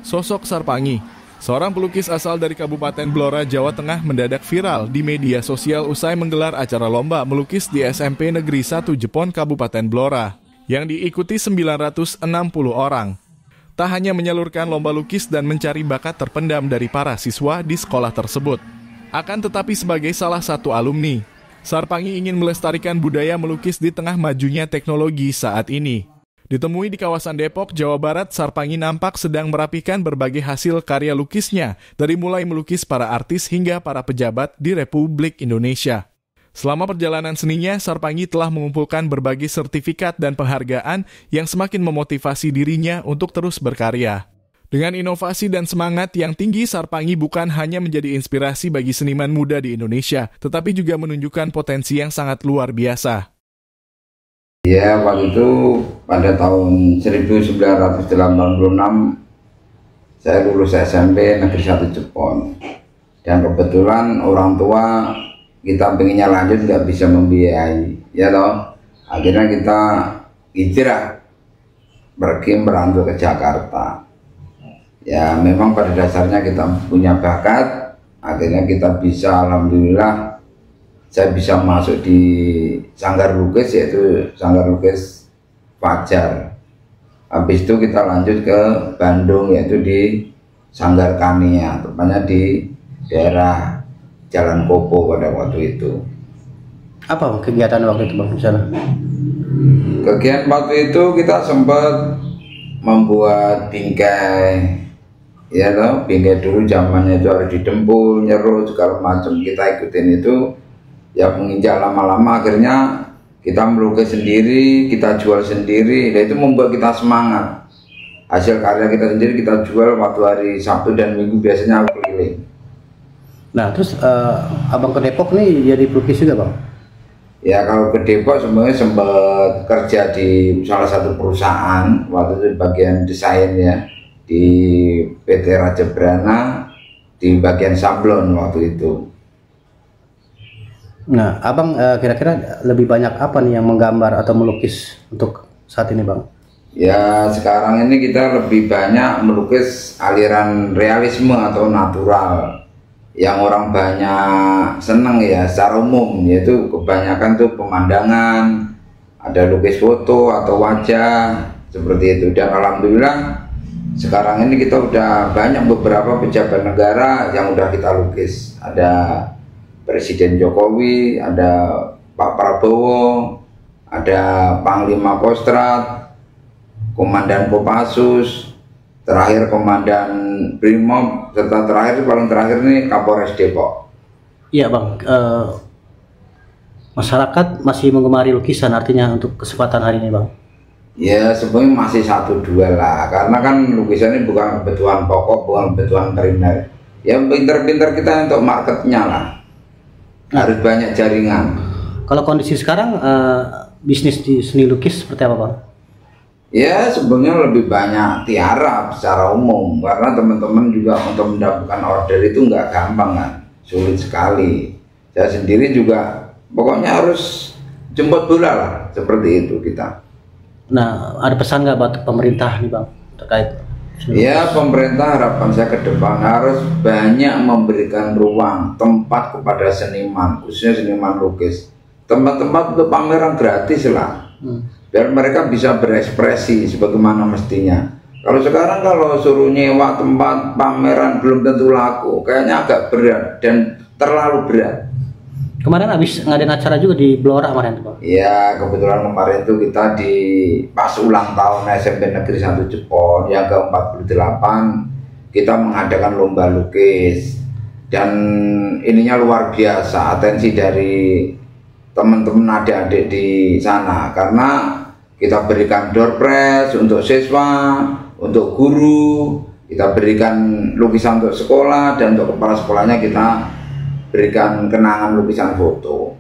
Sosok Sarpangi, seorang pelukis asal dari Kabupaten Blora, Jawa Tengah mendadak viral di media sosial usai menggelar acara lomba melukis di SMP Negeri 1 Jepon Kabupaten Blora yang diikuti 960 orang. Tak hanya menyalurkan lomba lukis dan mencari bakat terpendam dari para siswa di sekolah tersebut, akan tetapi sebagai salah satu alumni, Sarpangi ingin melestarikan budaya melukis di tengah majunya teknologi saat ini. Ditemui di kawasan Depok, Jawa Barat, Sarpangi nampak sedang merapikan berbagai hasil karya lukisnya, dari mulai melukis para artis hingga para pejabat di Republik Indonesia. Selama perjalanan seninya, Sarpangi telah mengumpulkan berbagai sertifikat dan penghargaan yang semakin memotivasi dirinya untuk terus berkarya. Dengan inovasi dan semangat yang tinggi, Sarpangi bukan hanya menjadi inspirasi bagi seniman muda di Indonesia, tetapi juga menunjukkan potensi yang sangat luar biasa. Ya, waktu itu pada tahun 1986 saya lulus SMP Negeri 1 Jepon, dan kebetulan orang tua kita pengennya lanjut nggak bisa membiayai, ya toh. Akhirnya kita hijrah pergi merantau ke Jakarta. Ya memang pada dasarnya kita punya bakat, akhirnya kita bisa, alhamdulillah saya bisa masuk di Sanggar Lukis, yaitu Sanggar Lukis Fajar. Habis itu kita lanjut ke Bandung, yaitu di Sanggar Kania, tepatnya di daerah Jalan Kopo pada waktu itu. Apa kegiatan waktu itu Bang di sana? Kegiatan waktu itu kita sempat membuat bingkai, ya toh, bingkai dulu zamannya itu harus didempul, nyerut segala macam, kita ikutin itu. Ya menginjak lama-lama akhirnya kita melukis sendiri, kita jual sendiri, dan itu membuat kita semangat. Hasil karya kita sendiri kita jual waktu hari Sabtu dan Minggu, biasanya aku keliling. Nah terus abang ke Depok nih jadi pelukis juga Bang? Ya kalau ke Depok sebenarnya sempat kerja di salah satu perusahaan, waktu itu bagian desain ya, di PT Raja Brana, di bagian sablon waktu itu. Nah, abang kira-kira lebih banyak apa nih yang menggambar atau melukis untuk saat ini Bang? Ya sekarang ini kita lebih banyak melukis aliran realisme atau natural, yang orang banyak seneng ya secara umum, yaitu kebanyakan tuh pemandangan, ada lukis foto atau wajah, seperti itu. Dan alhamdulillah sekarang ini kita udah banyak beberapa pejabat negara yang udah kita lukis. Ada Presiden Jokowi, ada Pak Prabowo, ada Panglima Kostrad, Komandan Kopassus, terakhir Komandan Brimob, serta terakhir paling terakhir ini Kapolres Depok. Iya Bang, masyarakat masih menggemari lukisan artinya untuk kesempatan hari ini Bang? Ya sebenarnya masih 1-2 lah, karena kan lukisan ini bukan kebutuhan pokok, bukan kebutuhan primer. Ya pinter-pinter kita untuk marketnya lah. Harus banyak jaringan. Kalau kondisi sekarang bisnis di seni lukis seperti apa Bang? Ya sebenarnya lebih banyak tiarap secara umum, karena teman-teman juga untuk mendapatkan order itu nggak gampang kan, sulit sekali. Saya sendiri juga pokoknya harus jemput bola lah, seperti itu kita. Nah ada pesan nggak buat pemerintah nih Bang terkait? Ya pemerintah harapan saya ke depan harus banyak memberikan ruang tempat kepada seniman, khususnya seniman lukis, tempat-tempat untuk pameran gratis lah, biar mereka bisa berekspresi sebagaimana mestinya. Kalau sekarang kalau suruh nyewa tempat pameran belum tentu laku, kayaknya agak berat dan terlalu berat. Kemarin habis ngadain acara juga di Blora kemarin Bang? Ya kebetulan kemarin itu kita di pas ulang tahun SMP Negeri 1 Jepon yang ke-48, kita mengadakan lomba lukis, dan ininya luar biasa atensi dari teman-teman adik-adik di sana, karena kita berikan door prize untuk siswa, untuk guru, kita berikan lukisan untuk sekolah, dan untuk kepala sekolahnya kita berikan kenangan lukisan foto.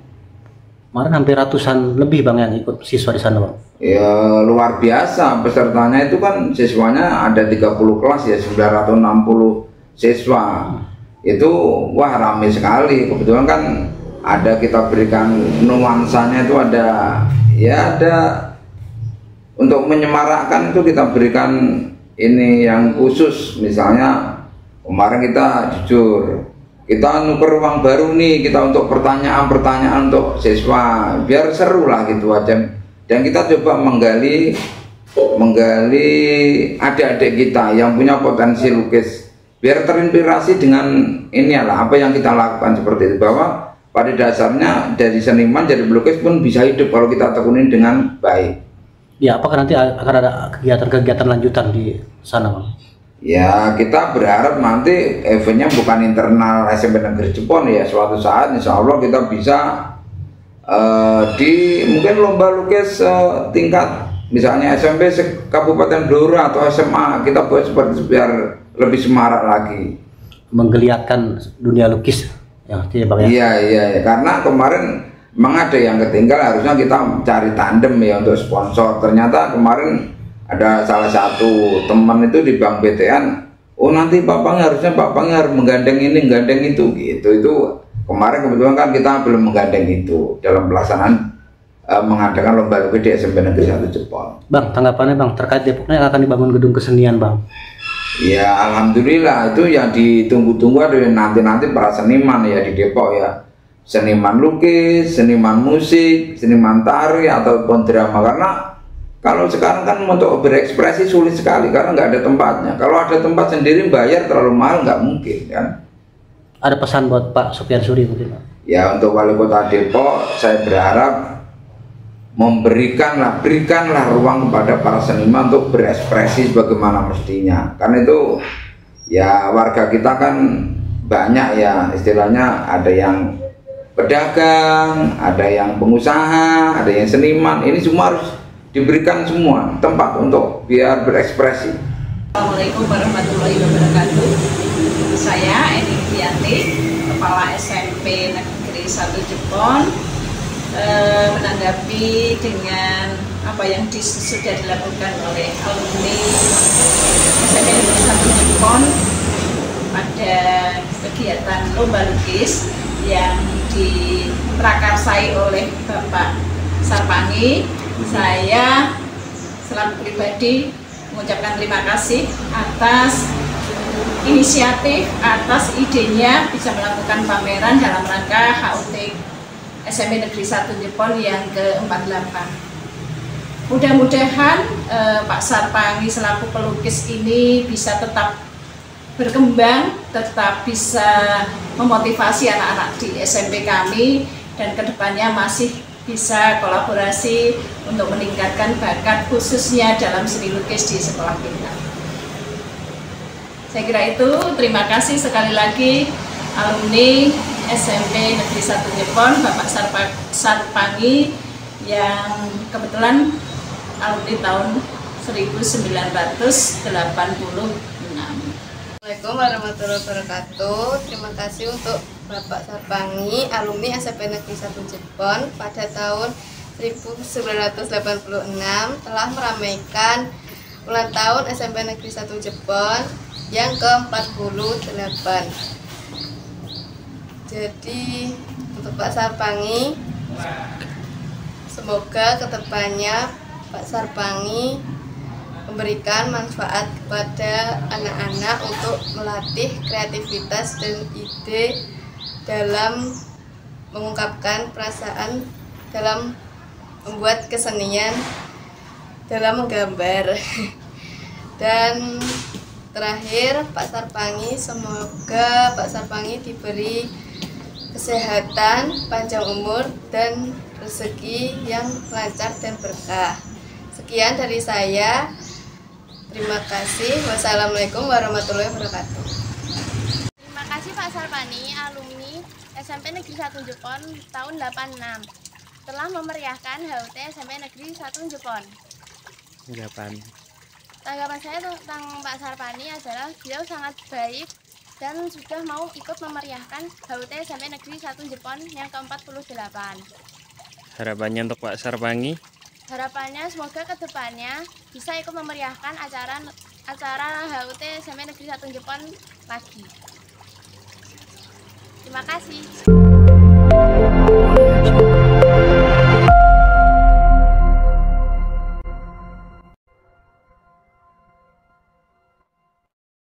Kemarin hampir ratusan lebih Bang yang ikut siswa di sana Bang? Ya luar biasa, pesertanya itu kan siswanya ada 30 kelas ya, 960 siswa. Itu wah ramai sekali. Kebetulan kan ada kita berikan nuansanya, itu ada ya, ada untuk menyemarakkan itu kita berikan ini yang khusus. Misalnya kemarin kita jujur, kita nuker uang baru nih, kita untuk pertanyaan-pertanyaan untuk siswa biar seru lah gitu aja. Dan kita coba menggali adik-adik kita yang punya potensi lukis biar terinspirasi dengan ini adalah apa yang kita lakukan seperti itu, bahwa pada dasarnya dari seniman jadi pelukis pun bisa hidup kalau kita tekunin dengan baik. Ya, apakah nanti akan ada kegiatan-kegiatan lanjutan di sana, Bang? Ya, kita berharap nanti eventnya bukan internal SMP Negeri Jepon ya, suatu saat insya Allah kita bisa di mungkin lomba lukis tingkat misalnya SMP Kabupaten Blora atau SMA, kita buat seperti itu biar lebih semarak lagi, menggeliatkan dunia lukis ya, Bang ya. Iya, karena kemarin memang ada yang ketinggal, harusnya kita cari tandem ya untuk sponsor. Ternyata kemarin ada salah satu teman itu di Bank BTN, oh nanti harusnya papangnya harus menggandeng ini, menggandeng itu gitu. Itu kemarin kebetulan kan kita belum menggandeng itu dalam pelaksanaan mengadakan lomba lukis di SMP Negeri 1 Jepon. Bang, tanggapannya Bang terkait Depoknya akan dibangun gedung kesenian, Bang? Ya alhamdulillah, itu yang ditunggu-tunggu ada nanti para seniman ya di Depok ya. Seniman lukis, seniman musik, seniman tari ataupun drama. Karena kalau sekarang kan untuk berekspresi sulit sekali karena nggak ada tempatnya. Kalau ada tempat sendiri bayar terlalu mahal, nggak mungkin kan. Ada pesan buat Pak Sopyan Suri mungkin, Pak? Ya, untuk Wali Kota Depok saya berharap berikanlah ruang kepada para seniman untuk berekspresi sebagaimana mestinya. Karena itu ya warga kita kan banyak ya, istilahnya ada yang pedagang, ada yang pengusaha, ada yang seniman. Ini semua harus diberikan semua tempat untuk biar berekspresi. Assalamualaikum warahmatullahi wabarakatuh. Saya Eni Dianti, Kepala SMP Negeri 1 Jepon, menanggapi dengan apa yang sudah dilakukan oleh alumni SMP Negeri 1 Jepon pada kegiatan lomba lukis yang diprakarsai oleh Bapak Sarpangi. Saya selaku pribadi mengucapkan terima kasih atas inisiatif, atas idenya bisa melakukan pameran dalam rangka HUT SMP Negeri 1 Jepon yang ke-48. Mudah-mudahan Pak Sarpangi selaku pelukis ini bisa tetap berkembang, tetap bisa memotivasi anak-anak di SMP kami, dan kedepannya masih bisa kolaborasi untuk meningkatkan bakat khususnya dalam seni lukis di sekolah kita. Saya kira itu, terima kasih sekali lagi alumni SMP Negeri 1 Jepon, Bapak Sarpangi yang kebetulan alumni tahun 1986. Assalamualaikum warahmatullahi wabarakatuh. Terima kasih untuk Bapak Sarpangi, alumni SMP Negeri 1 Jepon pada tahun 1986 telah meramaikan ulang tahun SMP Negeri 1 Jepon yang ke-48. Jadi untuk Pak Sarpangi, semoga kedepannya Pak Sarpangi memberikan manfaat kepada anak-anak untuk melatih kreativitas dan ide dalam mengungkapkan perasaan, dalam membuat kesenian, dalam menggambar. Dan terakhir, Pak Sarpangi, semoga Pak Sarpangi diberi kesehatan, panjang umur, dan rezeki yang lancar dan berkah. Sekian dari saya. Terima kasih. Wassalamualaikum warahmatullahi wabarakatuh. Terima kasih Pak Sarpangi, alumni SMP Negeri 1 Jepon tahun 86 telah memeriahkan HUT SMP Negeri 1 Jepon. Tanggapan saya tentang Pak Sarpangi adalah beliau sangat baik dan sudah mau ikut memeriahkan HUT SMP Negeri 1 Jepon yang ke-48. Harapannya untuk Pak Sarpangi? Harapannya semoga kedepannya bisa ikut memeriahkan acara acara HUT SMP Negeri 1 Jepon lagi. Terima kasih.